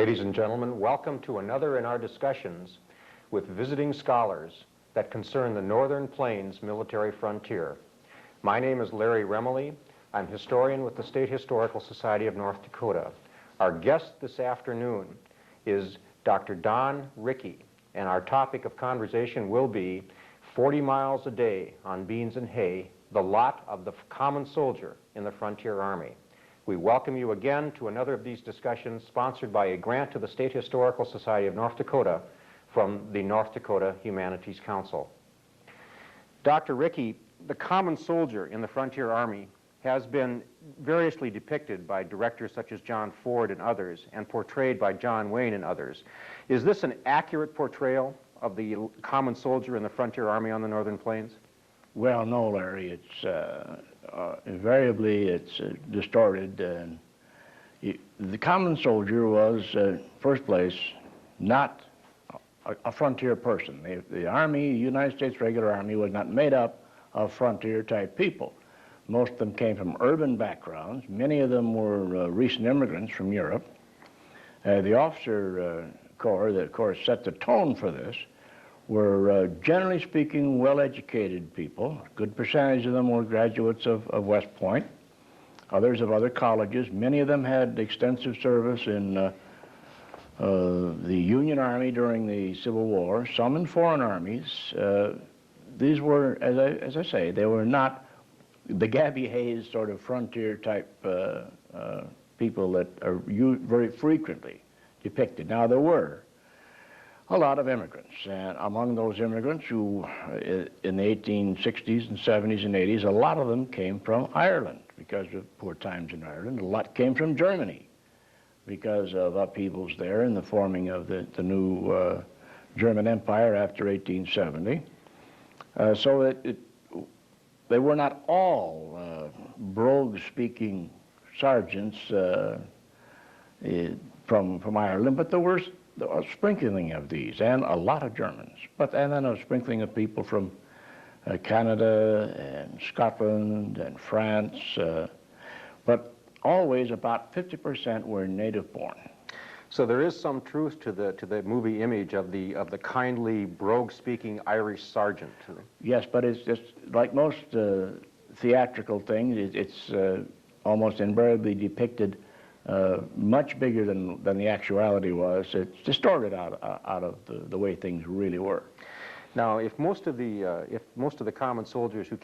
Ladies and gentlemen, welcome to another in our discussions with visiting scholars that concern the Northern Plains military frontier. My name is Larry Remley. I'm historian with the State Historical Society of North Dakota. Our guest this afternoon is Dr. Don Rickey, and our topic of conversation will be 40 miles a day on beans and hay, the lot of the common soldier in the Frontier Army. We welcome you again to another of these discussions sponsored by a grant to the State Historical Society of North Dakota from the North Dakota Humanities Council. Dr. Rickey, the common soldier in the Frontier Army has been variously depicted by directors such as John Ford and others, and portrayed by John Wayne and others. Is this an accurate portrayal of the common soldier in the Frontier Army on the Northern Plains? Well, no, Larry. It's invariably it's distorted. The common soldier was, first place, not a frontier person. The Army, United States Regular Army, was not made up of frontier-type people. Most of them came from urban backgrounds. Many of them were recent immigrants from Europe. The officer corps that, of course, set the tone for this were, generally speaking, well-educated people. A good percentage of them were graduates of West Point, others of other colleges. Many of them had extensive service in the Union Army during the Civil War, some in foreign armies. These were, as I say, they were not the Gabby Hayes sort of frontier-type people that are very frequently depicted. Now, there were a lot of immigrants, and among those immigrants who, in the 1860s and 70s and 80s, a lot of them came from Ireland because of poor times in Ireland. A lot came from Germany because of upheavals there and the forming of the new German Empire after 1870. So they were not all brogue-speaking sergeants from Ireland, but there were a sprinkling of these, and a lot of Germans, and then a sprinkling of people from Canada and Scotland and France, but always about 50% were native-born. So there is some truth to the movie image of the kindly brogue-speaking Irish sergeant. Yes, but it's just like most theatrical things. It's almost invariably depicted much bigger than the actuality was. It's distorted out of the way things really were. Now, if most of the common soldiers who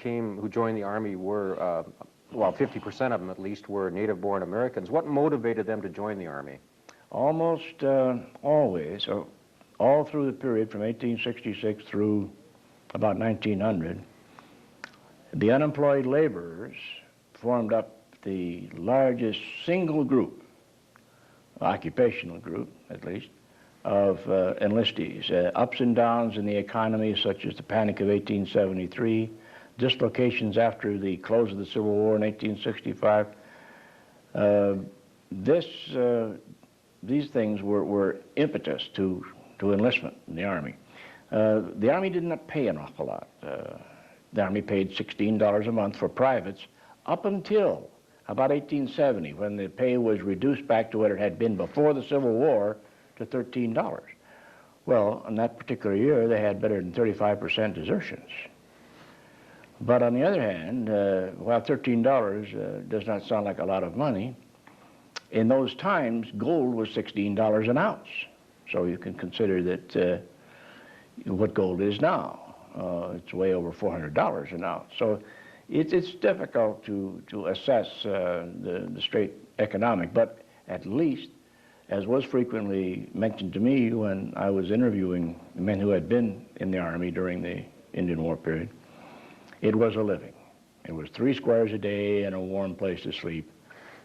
joined the Army were, well, 50% of them at least were native-born Americans, what motivated them to join the Army? Almost always, all through the period from 1866 through about 1900, the unemployed laborers formed up the largest single group, occupational group at least, of enlistees. Ups and downs in the economy, such as the Panic of 1873, dislocations after the close of the Civil War in 1865. These things were impetus to enlistment in the Army. The Army did not pay an awful lot. The Army paid $16 a month for privates up until about 1870, when the pay was reduced back to what it had been before the Civil War to $13. Well, in that particular year, they had better than 35% desertions. But on the other hand, while $13 does not sound like a lot of money, in those times, gold was $16 an ounce. So you can consider that what gold is now. It's way over $400 an ounce. So it's difficult to assess the straight economic, but at least, as was frequently mentioned to me when I was interviewing men who had been in the Army during the Indian War period, it was a living. It was 3 squares a day and a warm place to sleep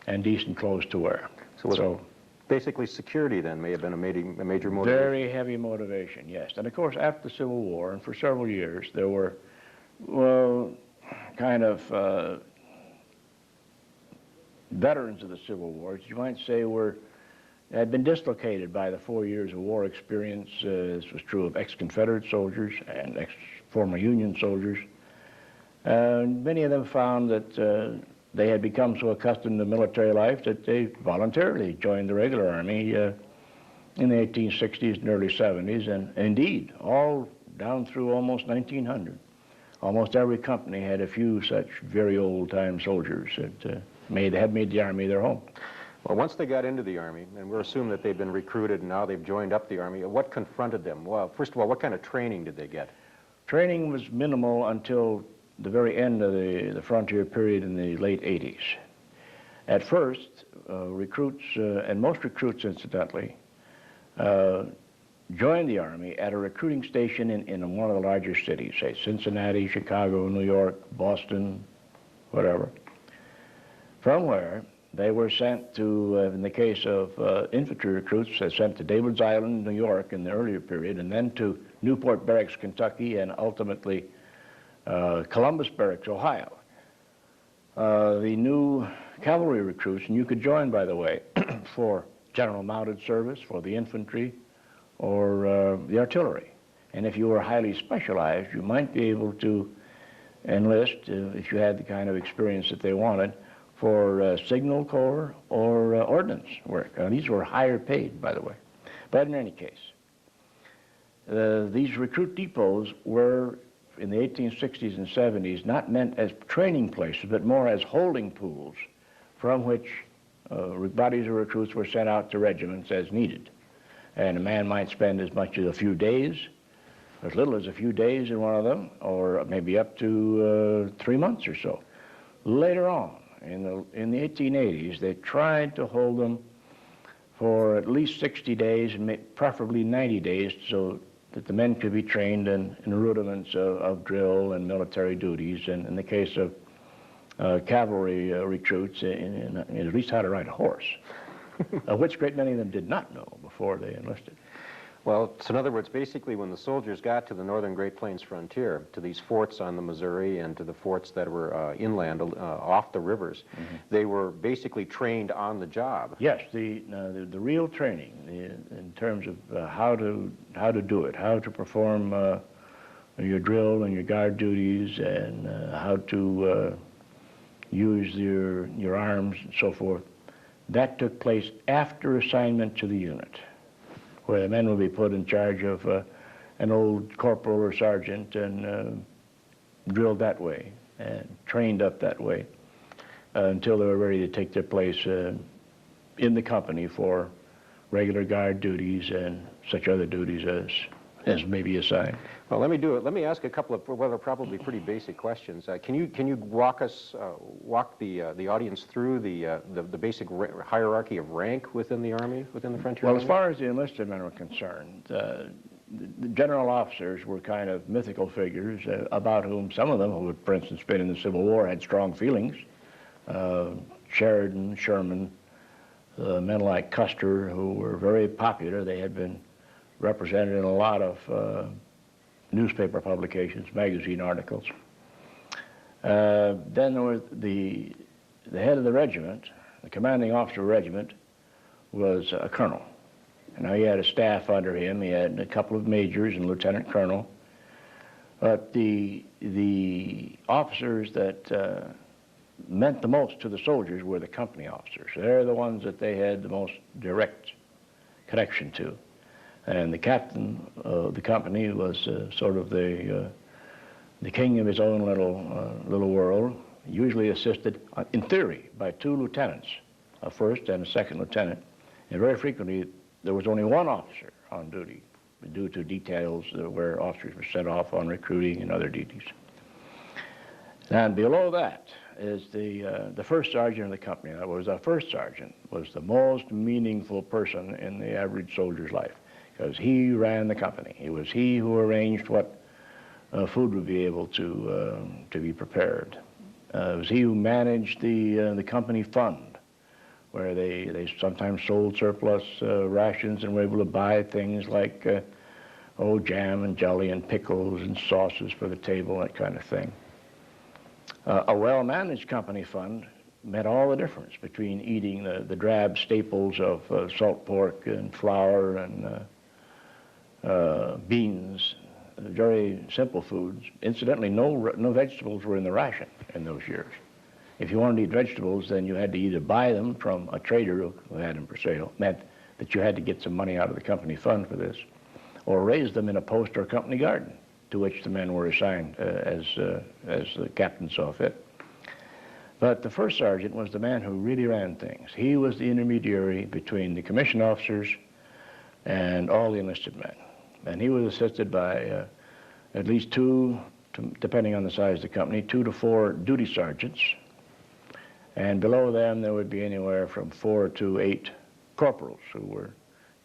and decent clothes to wear. So basically security then may have been a major motivation. Very heavy motivation, yes. And of course, after the Civil War, and for several years, there were, well, kind of veterans of the Civil War, you might say, had been dislocated by the 4 years of war experience. This was true of ex-Confederate soldiers and ex-former Union soldiers. Many of them found that they had become so accustomed to military life that they voluntarily joined the regular Army in the 1860s and early 70s, and indeed, all down through almost 1900. Almost every company had a few such very old-time soldiers that had made the Army their home. Well, once they got into the Army, and we're assuming that they've been recruited and now they've joined up the Army, what confronted them? Well, first of all, what kind of training did they get? Training was minimal until the very end of the frontier period in the late 80s. At first, recruits, and most recruits incidentally, joined the Army at a recruiting station in one of the larger cities, say Cincinnati, Chicago, New York, Boston, whatever, from where they were sent to, in the case of infantry recruits, they sent to David's Island, New York in the earlier period, and then to Newport Barracks, Kentucky, and ultimately Columbus Barracks, Ohio. The new cavalry recruits, and you could join, by the way, for general mounted service, for the infantry, or the artillery. And if you were highly specialized, you might be able to enlist, if you had the kind of experience that they wanted, for signal corps or ordnance work. These were higher paid, by the way. But in any case, these recruit depots were, in the 1860s and 70s, not meant as training places, but more as holding pools from which bodies of recruits were sent out to regiments as needed. And a man might spend as much as a few days, as little as a few days in one of them, or maybe up to 3 months or so. Later on, in the 1880s, they tried to hold them for at least 60 days, and preferably 90 days, so that the men could be trained in the rudiments of drill and military duties, and in the case of cavalry recruits, at least how to ride a horse, which a great many of them did not know before they enlisted. Well, so in other words, basically when the soldiers got to the northern Great Plains frontier, to these forts on the Missouri and to the forts that were inland, off the rivers, they were basically trained on the job. Yes, the real training in terms of how to do it, how to perform your drill and your guard duties, and how to use your arms and so forth, that took place after assignment to the unit, where the men will be put in charge of an old corporal or sergeant and drilled that way and trained up that way until they were ready to take their place in the company for regular guard duties and such other duties as may be assigned. Well, let me ask a couple of, well, they're probably pretty basic questions. Can you walk the audience through the basic hierarchy of rank within the Army, within the frontier Well, Army? as far as the enlisted men were concerned, the general officers were kind of mythical figures about whom some of them, who had, for instance, been in the Civil War, had strong feelings. Sheridan, Sherman, men like Custer, who were very popular. They had been represented in a lot of newspaper publications, magazine articles. Then there was the head of the regiment, the commanding officer of the regiment, was a colonel. And now he had a staff under him. He had a couple of majors and lieutenant colonel. But the officers that meant the most to the soldiers were the company officers. They're the ones that they had the most direct connection to. And the captain of the company was sort of the king of his own little world, usually assisted, in theory, by 2 lieutenants, a first and a second lieutenant. And very frequently, there was only one officer on duty due to details where officers were sent off on recruiting and other duties. And below that is the first sergeant of the company. That was our first sergeant, was the most meaningful person in the average soldier's life, because he ran the company. It was he who arranged what food would be able to be prepared. It was he who managed the company fund, where they sometimes sold surplus rations and were able to buy things like jam and jelly and pickles and sauces for the table, that kind of thing. A well-managed company fund meant all the difference between eating the drab staples of salt pork and flour and beans, very simple foods. Incidentally, no vegetables were in the ration in those years. If you wanted to eat vegetables, then you had to either buy them from a trader who had them for sale. Meant that you had to get some money out of the company fund for this, or raise them in a post or company garden, to which the men were assigned as the captain saw fit. But the first sergeant was the man who really ran things. He was the intermediary between the commissioned officers and all the enlisted men. And he was assisted by at least two, depending on the size of the company, 2 to 4 duty sergeants. And below them, there would be anywhere from 4 to 8 corporals who were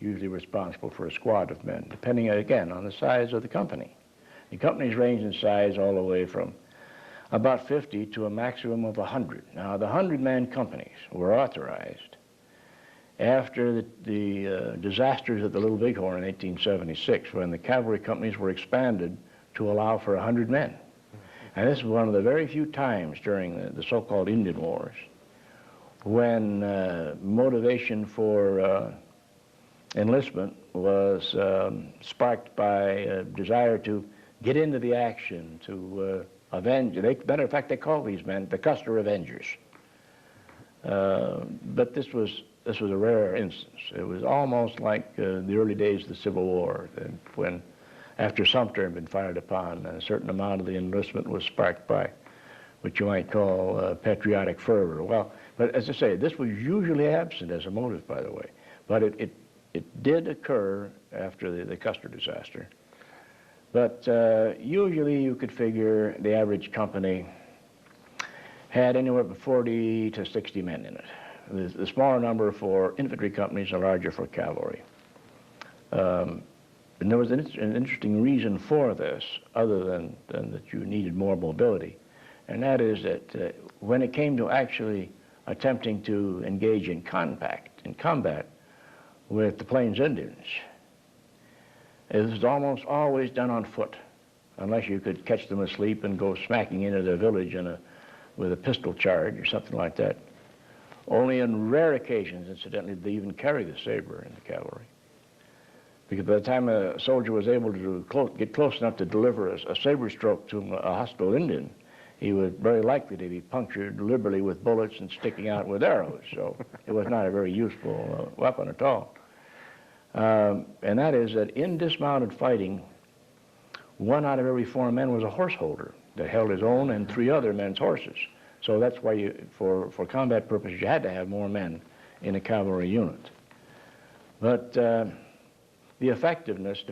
usually responsible for a squad of men, depending, again, on the size of the company. The companies range in size all the way from about 50 to a maximum of 100. Now, the 100-man companies were authorized after the disasters at the Little Bighorn in 1876, when the cavalry companies were expanded to allow for 100 men. And this was one of the very few times during the so-called Indian Wars when motivation for enlistment was sparked by a desire to get into the action, to avenge. Matter of fact, they call these men the Custer Avengers. But this was a rare instance. It was almost like the early days of the Civil War, when after Sumter had been fired upon, a certain amount of the enlistment was sparked by what you might call patriotic fervor. Well, but as I say, this was usually absent as a motive, by the way. But it did occur after the Custer disaster. But usually you could figure the average company had anywhere from 40 to 60 men in it. The smaller number for infantry companies, the larger for cavalry. And there was an interesting reason for this, other than that you needed more mobility. And that is that when it came to actually attempting to engage in combat with the Plains Indians, it was almost always done on foot, unless you could catch them asleep and go smacking into their village with a pistol charge or something like that. Only in rare occasions, incidentally, did they even carry the saber in the cavalry. Because by the time a soldier was able to get close enough to deliver a saber stroke to a hostile Indian, he was very likely to be punctured liberally with bullets and sticking out with arrows. So it was not a very useful weapon at all. And that is that in dismounted fighting, 1 out of every 4 men was a horse holder that held his own and 3 other men's horses. So that's why for combat purposes, you had to have more men in a cavalry unit. But the effectiveness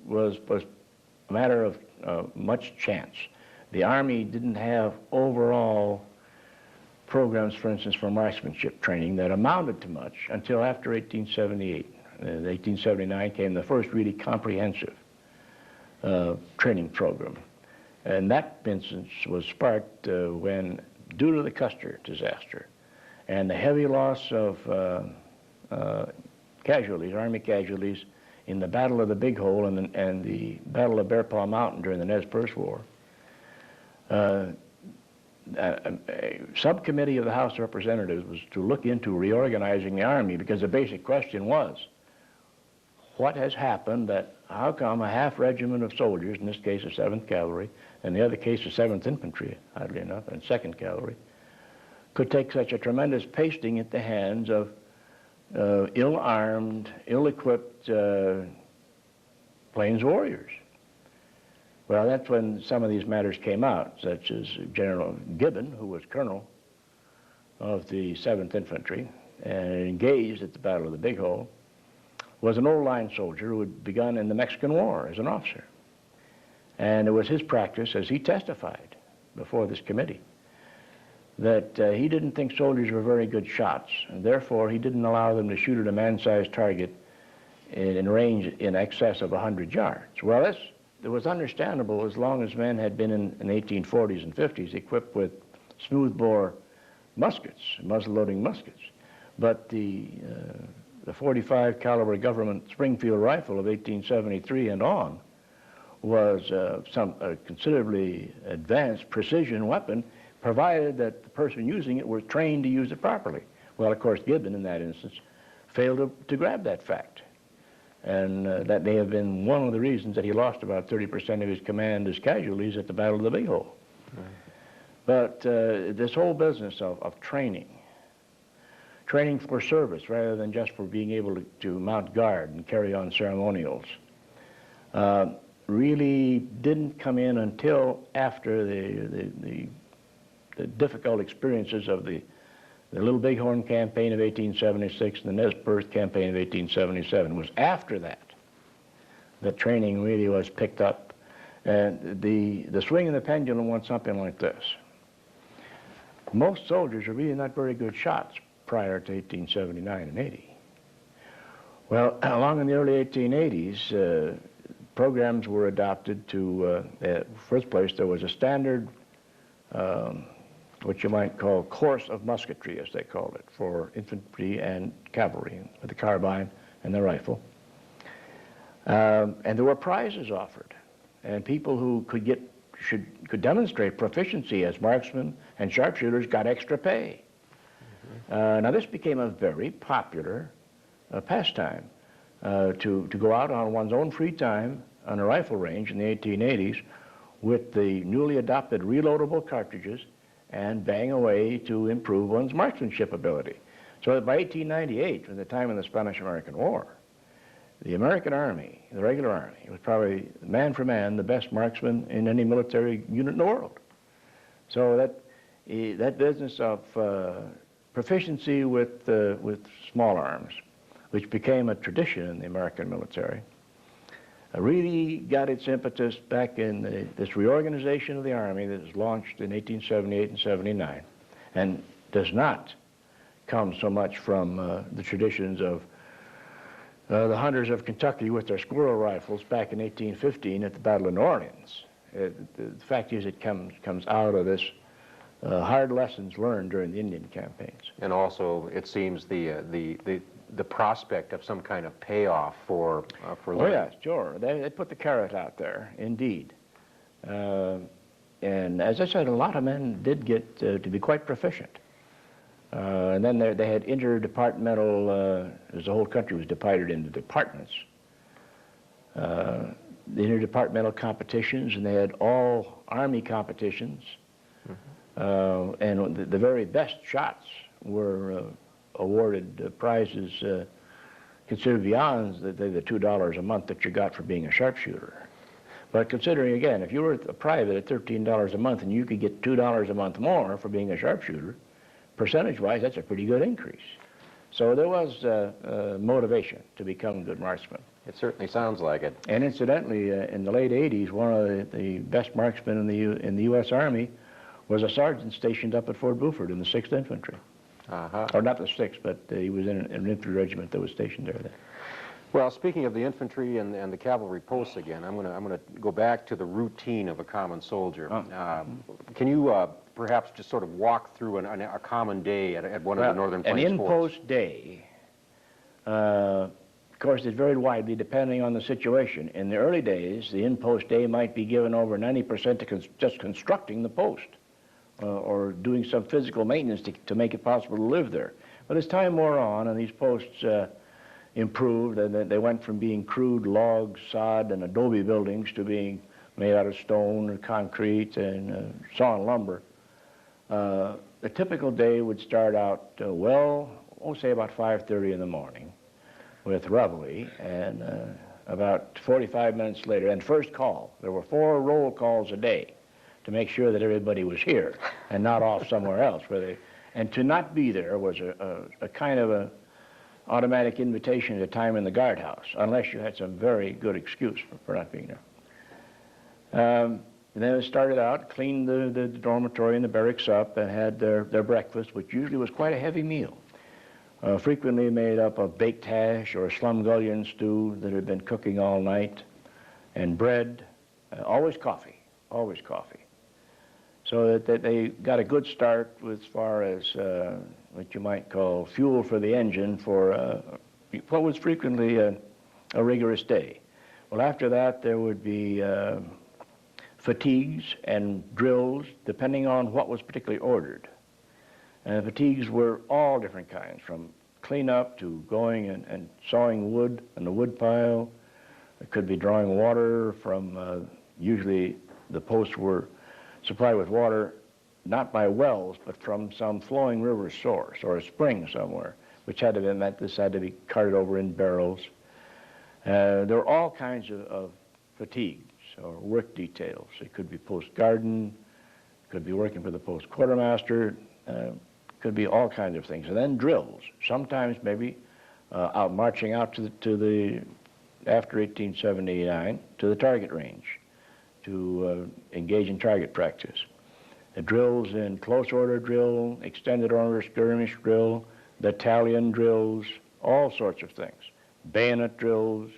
was a matter of much chance. The Army didn't have overall programs, for instance, for marksmanship training that amounted to much until after 1878. In 1879 came the first really comprehensive training program. And that instance was sparked when, due to the Custer disaster and the heavy loss of casualties, Army casualties, in the Battle of the Big Hole and the Battle of Bear Paw Mountain during the Nez Perce War, a subcommittee of the House of Representatives was to look into reorganizing the Army, because the basic question was, what has happened that, how come a half regiment of soldiers, in this case the 7th Cavalry, and the other case the 7th Infantry, oddly enough, and 2nd Cavalry, could take such a tremendous pasting at the hands of ill-armed, ill-equipped Plains warriors? Well, that's when some of these matters came out, such as General Gibbon, who was colonel of the 7th Infantry and engaged at the Battle of the Big Hole, was an old line soldier who had begun in the Mexican War as an officer. And it was his practice, as he testified before this committee, that he didn't think soldiers were very good shots, and therefore he didn't allow them to shoot at a man-sized target in range in excess of 100 yards. Well, it was understandable as long as men had been in the 1840s and 50s equipped with smoothbore muskets, muzzle-loading muskets. But the 45 caliber government Springfield rifle of 1873 and on was a considerably advanced precision weapon, provided that the person using it was trained to use it properly. Well, of course, Gibbon in that instance failed to grab that fact. And that may have been one of the reasons that he lost about 30% of his command as casualties at the Battle of the Big Hole. Right. But this whole business of training training for service rather than just for being able to mount guard and carry on ceremonials, really didn't come in until after the difficult experiences of the Little Bighorn campaign of 1876 and the Nez Perce campaign of 1877. It was after that that training really was picked up. And the swing of the pendulum went something like this. Most soldiers are really not very good shots prior to 1879 and 80. Well, along in the early 1880s, programs were adopted to, first place, there was a standard, what you might call course of musketry, as they called it, for infantry and cavalry, with the carbine and the rifle. And there were prizes offered, and people who could demonstrate proficiency as marksmen and sharpshooters got extra pay. Now this became a very popular pastime, to go out on one's own free time on a rifle range in the 1880s with the newly adopted reloadable cartridges and bang away to improve one's marksmanship ability. So that by 1898, from the time of the Spanish-American War, the American Army, the regular Army, was probably man for man the best marksman in any military unit in the world. So that business of proficiency with small arms, which became a tradition in the American military, really got its impetus back in this reorganization of the Army that was launched in 1878 and 79, and does not come so much from the traditions of the hunters of Kentucky with their squirrel rifles back in 1815 at the Battle of New Orleans. The fact is it comes out of this hard lessons learned during the Indian campaigns. And also, it seems the prospect of some kind of payoff for learning. Oh yeah, sure. They put the carrot out there, indeed. And as I said, a lot of men did get to be quite proficient. And then they had interdepartmental, as the whole country was divided into departments, the interdepartmental competitions, and they had all Army competitions. And the very best shots were awarded prizes considered beyond the $2 a month that you got for being a sharpshooter. But considering, again, if you were a private at $13 a month and you could get $2 a month more for being a sharpshooter, percentage-wise, that's a pretty good increase. So there was motivation to become a good marksman. It certainly sounds like it. And incidentally, in the late 80s, one of the best marksmen in the U.S. Army was a sergeant stationed up at Fort Buford in the 6th Infantry. Or not the 6th, but he was in an infantry regiment that was stationed there then. Well, speaking of the infantry and the cavalry posts again, I'm going to go back to the routine of a common soldier. Can you perhaps just sort of walk through a common day at one of the Northern Plains forts? An in-post day, of course, it varied widely depending on the situation. In the early days, the in-post day might be given over 90% to just constructing the post. Or doing some physical maintenance to make it possible to live there. But as time wore on and these posts improved, and they went from being crude log, sod, and adobe buildings to being made out of stone or concrete and sawn lumber, a typical day would start out, say about 5:30 in the morning with reveille, and about 45 minutes later, and first call. There were 4 roll calls a day to make sure that everybody was here and not off somewhere else. And to not be there was a kind of a automatic invitation to time in the guardhouse, unless you had some very good excuse for not being there. And then it started out, cleaned the dormitory and the barracks up, and had their breakfast, which usually was quite a heavy meal, frequently made up of baked hash or a slumgullion stew that had been cooking all night, and bread, always coffee. So that they got a good start as far as what you might call fuel for the engine for what was frequently a rigorous day. Well, after that, there would be fatigues and drills, depending on what was particularly ordered. And fatigues were all different kinds, from cleanup to going and sawing wood in the wood pile. It could be drawing water from, usually the posts were supplied with water not by wells, but from some flowing river source or a spring somewhere. which had to be meant this had to be carted over in barrels. There were all kinds of fatigues or work details. It could be post garden, could be working for the post quartermaster, could be all kinds of things. And then drills, sometimes maybe out marching out to the after 1879 to the target range to engage in target practice. The drills in close order drill, extended order skirmish drill, battalion drills, all sorts of things. Bayonet drills.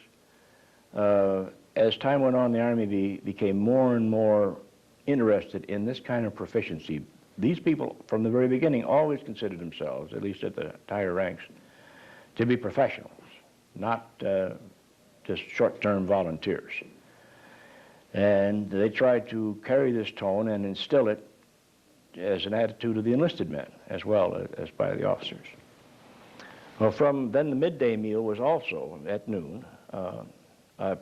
As time went on, the Army became more and more interested in this kind of proficiency. These people, from the very beginning, always considered themselves, at least at the higher ranks, to be professionals, not just short-term volunteers. And they tried to carry this tone and instill it as an attitude of the enlisted men, as well as by the officers. Well, from then the midday meal was also at noon,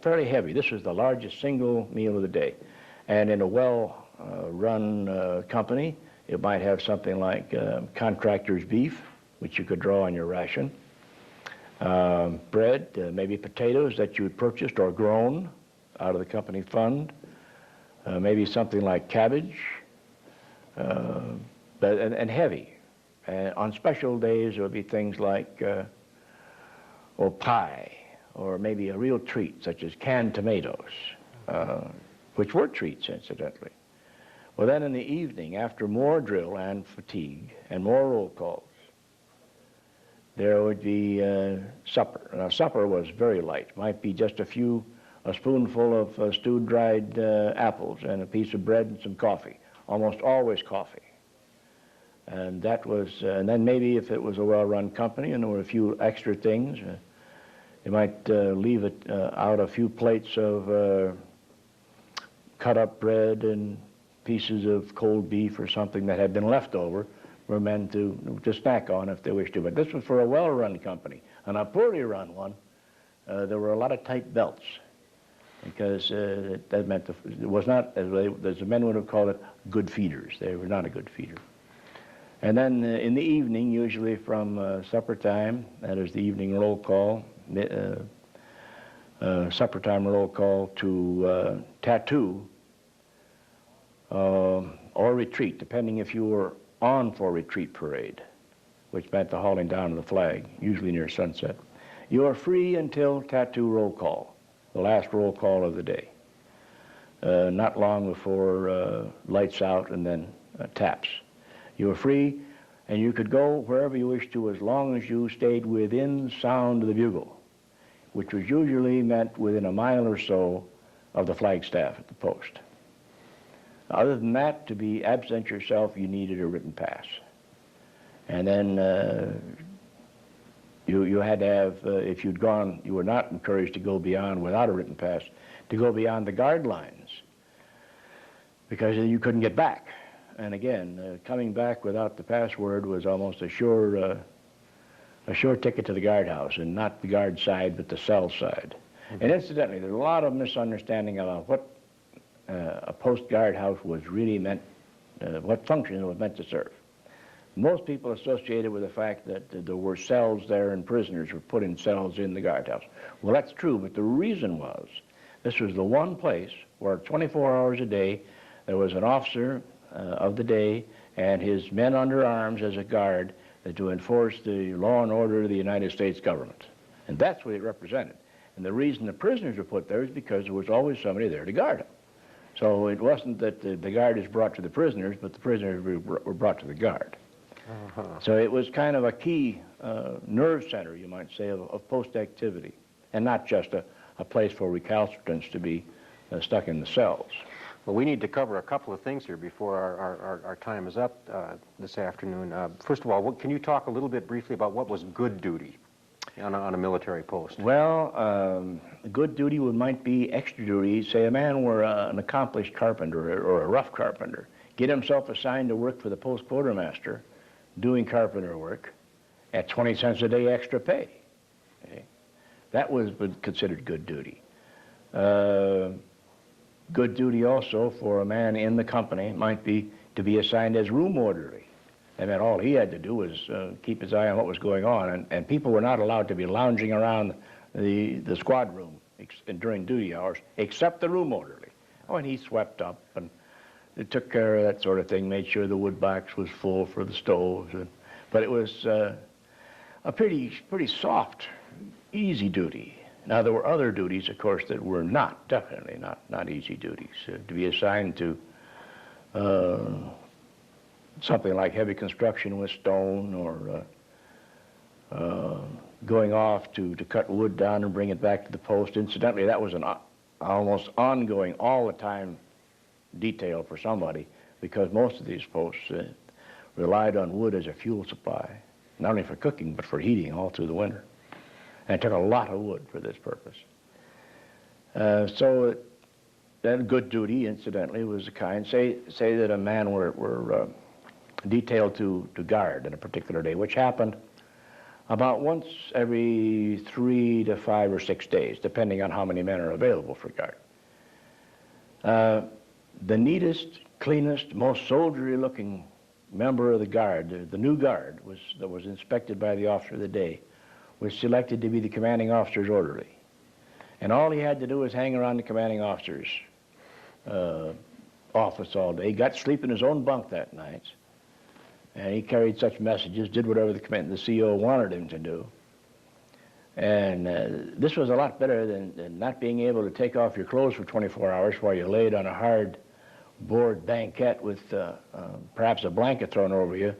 fairly heavy. This was the largest single meal of the day. And in a well-run company, it might have something like contractor's beef, which you could draw on your ration, bread, maybe potatoes that you had purchased or grown out of the company fund, maybe something like cabbage, and heavy. And on special days, there would be things like or pie, or maybe a real treat, such as canned tomatoes, which were treats, incidentally. Well, then in the evening, after more drill and fatigue and more roll calls, there would be supper. Now, supper was very light. Might be just a spoonful of stewed dried apples and a piece of bread and some coffee. Almost always coffee. And that was, and then maybe if it was a well-run company and there were a few extra things, they might leave it out a few plates of cut up bread and pieces of cold beef or something that had been left over for men to snack on if they wished to. But this was for a well-run company. On a poorly run one, there were a lot of tight belts, because that meant it was not, as the men would have called it, good feeders. They were not a good feeder. And then in the evening, usually from supper time, that is the evening roll call, supper time roll call to tattoo or retreat, depending if you were on for retreat parade, which meant the hauling down of the flag, usually near sunset. You are free until tattoo roll call, the last roll call of the day. Not long before lights out and then taps. You were free, and you could go wherever you wished to as long as you stayed within sound of the bugle, which was usually meant within a mile or so of the flagstaff at the post. Other than that, to be absent yourself, you needed a written pass. And then you had to have, if you'd gone, you were not encouraged to go beyond, without a written pass, to go beyond the guard lines, because you couldn't get back. And again, coming back without the password was almost a sure ticket to the guardhouse, and not the guard side, but the cell side. Mm-hmm. And incidentally, there's a lot of misunderstanding about what a post guardhouse was really meant, what function it was meant to serve. Most people associate it with the fact that there were cells there and prisoners were put in cells in the guardhouse. Well, that's true, but the reason was this was the one place where 24 hours a day there was an officer of the day and his men under arms as a guard to enforce the law and order of the United States government. And that's what it represented. And the reason the prisoners were put there is because there was always somebody there to guard them. So it wasn't that the guard is brought to the prisoners, but the prisoners were brought to the guard. Uh-huh. So it was kind of a key nerve center, you might say, of post activity, and not just a place for recalcitrants to be stuck in the cells. Well, we need to cover a couple of things here before our time is up this afternoon. First of all, can you talk a little bit briefly about what was good duty on a military post? Well, good duty might be extra duty. Say a man were an accomplished carpenter or a rough carpenter, get himself assigned to work for the post quartermaster doing carpenter work at 20 cents a day extra pay. Okay? That was considered good duty. Good duty also for a man in the company might be to be assigned as room orderly. That meant all he had to do was keep his eye on what was going on, and people were not allowed to be lounging around the squad room during duty hours, except the room orderly. Oh, and he swept up and took care of that sort of thing, made sure the wood box was full for the stoves. But it was a pretty soft, easy duty. Now, there were other duties, of course, that were definitely not easy duties. To be assigned to something like heavy construction with stone, or going off to cut wood down and bring it back to the post. Incidentally, that was an almost ongoing, all the time detail for somebody, because most of these posts relied on wood as a fuel supply, not only for cooking, but for heating all through the winter. And it took a lot of wood for this purpose. So that good duty, incidentally, was the kind, say that a man were detailed to guard on a particular day, which happened about once every 3 to 5 or 6 days, depending on how many men are available for guard. The neatest, cleanest, most soldierly-looking member of the guard, the new guard, that was inspected by the officer of the day, was selected to be the commanding officer's orderly. And all he had to do was hang around the commanding officer's office all day. He got to sleep in his own bunk that night. And he carried such messages, did whatever the CO wanted him to do. And this was a lot better than not being able to take off your clothes for 24 hours while you laid on a hard board banquette with perhaps a blanket thrown over you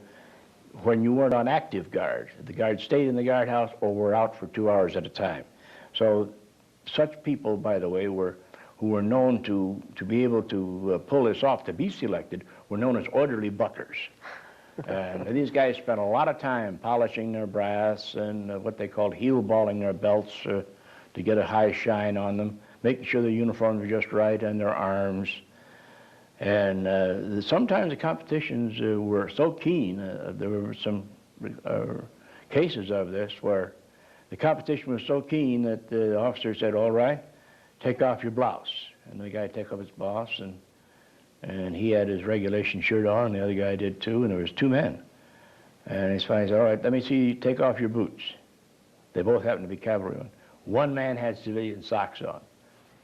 when you weren't on active guard. The guard stayed in the guardhouse or were out for 2 hours at a time. So such people, by the way, who were known to be able to pull this off, to be selected, were known as orderly buckers. And these guys spent a lot of time polishing their brass and what they called heel balling their belts to get a high shine on them, making sure their uniforms were just right and their arms. And sometimes the competitions were so keen, there were some cases of this where the competition was so keen that the officer said, "All right, take off your blouse." And the guy took off his blouse, and he had his regulation shirt on, and the other guy did too, and there was 2 men. And he said, "All right, let me see you take off your boots." They both happened to be cavalrymen. One man had civilian socks on.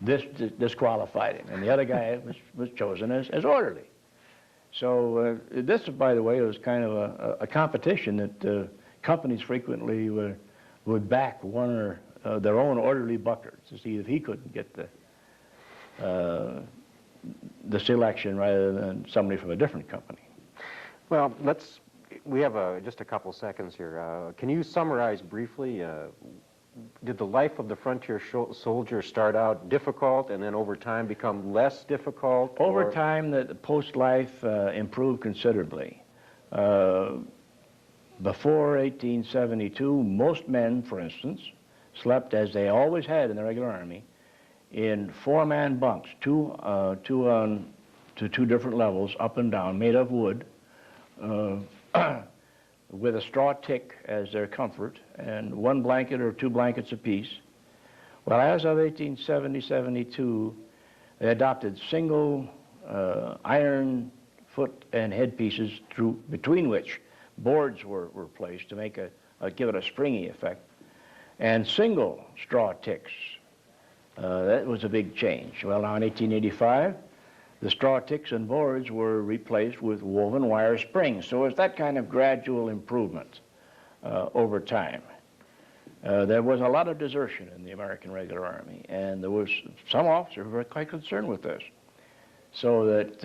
This disqualified him, and the other guy was chosen as orderly. So this, by the way, was kind of a competition that companies frequently would back one or their own orderly bucker to see if he couldn't get the selection rather than somebody from a different company. Well, we have just a couple seconds here. Can you summarize briefly, did the life of the frontier soldier start out difficult and then over time become less difficult? Over time, the post life improved considerably. Before 1872, most men, for instance, slept, as they always had in the regular army, in 4-man bunks, two on to 2 different levels, up and down, made of wood, with a straw tick as their comfort, and 1 blanket or 2 blankets apiece. Well, as of 1870-72, they adopted single iron foot and headpieces between which boards were placed to give it a springy effect, and single straw ticks. That was a big change. Well, now in 1885, the straw ticks and boards were replaced with woven wire springs. So it's that kind of gradual improvement over time. There was a lot of desertion in the American Regular Army, and there was some officers who were quite concerned with this. So that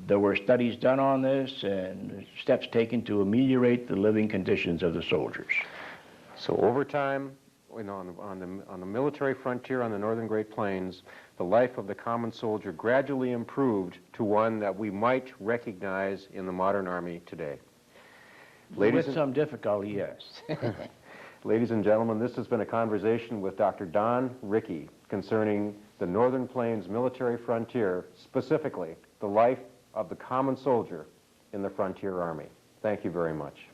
there were studies done on this and steps taken to ameliorate the living conditions of the soldiers. So over time, on the military frontier on the northern Great Plains, the life of the common soldier gradually improved to one that we might recognize in the modern Army today. With some difficulty, yes. Ladies and gentlemen, this has been a conversation with Dr. Don Rickey concerning the Northern Plains military frontier, specifically the life of the common soldier in the Frontier Army. Thank you very much.